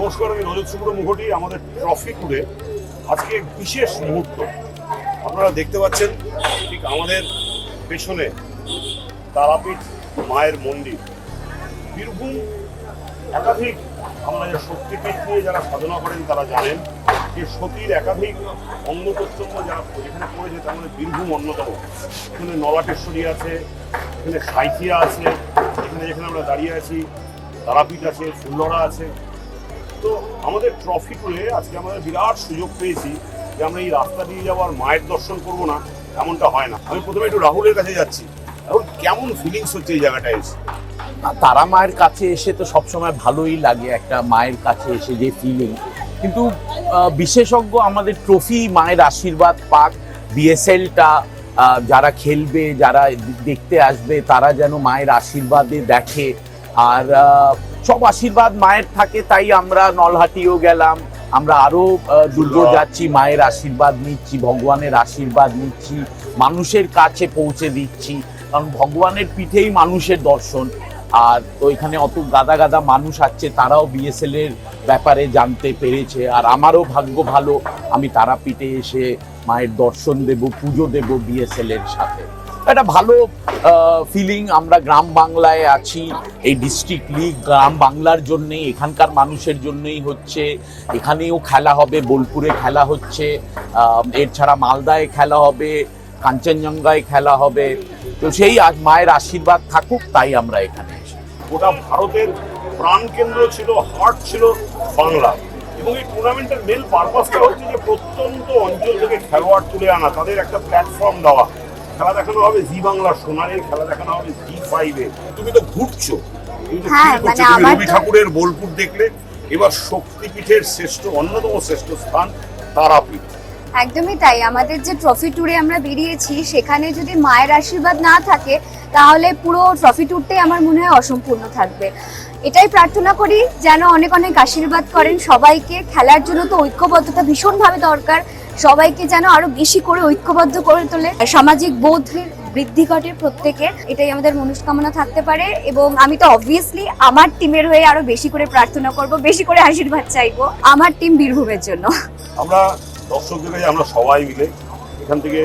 নমস্কার, আমি রজত শুক্র মুখোটি। আমাদের ট্রফি ট্যুরে আজকে বিশেষ মুহূর্ত আপনারা দেখতে পাচ্ছেন। ঠিক আমাদের পেছনে তারাপীঠ মায়ের মন্দির। বীরভূম একাধিক আমরা যে শক্তিপীঠ নিয়ে যারা সাধনা করেন তারা জানেন যে সতীর একাধিক অঙ্গ প্রত্যঙ্গ যারা যেখানে পড়েছে তার মধ্যে বীরভূম অন্যতম। এখানে নলাটেশ্বরী আছে, এখানে সাঁইথিয়া আছে, এখানে যেখানে আমরা দাঁড়িয়ে আছি তারাপীঠ আছে, ফুল্লরা আছে। তো আমাদের ট্রফি ট্যুরে আজকে আমাদের বিরাট সুযোগ পেয়েছি যে আমরা এই রাস্তা দিয়ে যাওয়ার মায়ের দর্শন করবো না, এমনটা হয় না। আমি প্রথমে একটু রাহুলের কাছে যাচ্ছি। রাহুল, কেমন ফিলিংস হচ্ছে এই জায়গাটায় এসে? তারা মায়ের কাছে এসে তো সবসময় ভালোই লাগে, একটা মায়ের কাছে এসে যে ফিলিং। কিন্তু বিশেষজ্ঞ আমাদের ট্রফি মায়ের আশীর্বাদ পাক, বিএসএলটা যারা খেলবে, যারা দেখতে আসবে, তারা যেন মায়ের আশীর্বাদে দেখে। আর সব আশীর্বাদ মায়ের থাকে, তাই আমরা নলহাটিও গেলাম, আমরা আরও দুর্গ যাচ্ছি, মায়ের আশীর্বাদ নিচ্ছি, ভগবানের আশীর্বাদ নিচ্ছি, মানুষের কাছে পৌঁছে দিচ্ছি। কারণ ভগবানের পিঠেই মানুষের দর্শন। আর তো এখানে অত গাদা গাদা মানুষ আসছে, তারাও বিএসএল এর ব্যাপারে জানতে পেরেছে। আর আমারও ভাগ্য ভালো, আমি তারাপীঠে এসে মায়ের দর্শন দেব, পুজো দেব বিএসএল এর সাথে। একটা ভালো ফিলিং। আমরা গ্রাম বাংলায় আছি, এই ডিস্ট্রিক্ট লিগ গ্রাম বাংলার জন্যেই, এখানকার মানুষের জন্যই হচ্ছে। এখানেও খেলা হবে, বোলপুরে খেলা হচ্ছে, এর ছাড়া মালদায় খেলা হবে, কাঞ্চনজঙ্ঘায় খেলা হবে। তো সেই আজ মায়ের আশীর্বাদ থাকুক, তাই আমরা এখানে এসে। গোটা ভারতের প্রাণকেন্দ্র ছিল, হার্ট ছিল বাংলা। এবং এই টুর্নামেন্টের মেন পারপাসটা হচ্ছে যে প্রত্যন্ত অঞ্চল থেকে খেলোয়াড় তুলে আনা, তাদের একটা প্ল্যাটফর্ম দেওয়া। খেলা দেখানো হবে জি বাংলার সোনারে, খেলা দেখানো হবে জি5-এ। তুমি তো ঘুরছো, তুমি তো রবি ঠাকুরের বোলপুর দেখলে, এবার শক্তিপীঠের অন্যতম শ্রেষ্ঠ স্থান তারাপীঠ। একদমই তাই। আমাদের যে ট্রফি ট্যুরে আমরা বেরিয়েছি, সেখানে যদি মায়ের আশীর্বাদ না থাকে তাহলে পুরো ট্রফি ট্যুরটাই আমার মনে হয় অসম্পূর্ণ থাকবে। এটাই প্রার্থনা করি যেন অনেক অনেক আশীর্বাদ করেন সবাইকে। খেলার জন্য তো ঐক্যবদ্ধতা ভীষণভাবে দরকার, সবাইকে যেন আরো বেশি করে ঐক্যবদ্ধ করে তোলে, সামাজিক বোধের বৃদ্ধি ঘটে প্রত্যেকের, এটাই আমাদের মনস্কামনা থাকতে পারে। এবং আমি তো অবভিয়াসলি আমার টিমের হয়ে আরো বেশি করে প্রার্থনা করব, বেশি করে আশীর্বাদ চাইবো আমার টিম বীরভূমের জন্য। আমরা দর্শকদের কাছে আমরা সবাই মিলে এখান থেকে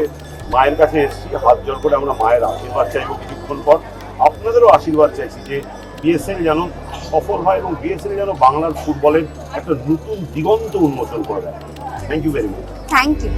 মায়ের কাছে এসেছি, হাত জোড় করে আমরা মায়ের আশীর্বাদ চাইবো। কিছুক্ষণ পর আপনাদেরও আশীর্বাদ চাইছি যে বিএসএল যেন সফল হয় এবং বিএসএল যেন বাংলার ফুটবলের একটা নতুন দিগন্ত উন্মোচন করে দেয়। Thank you very much. Thank you.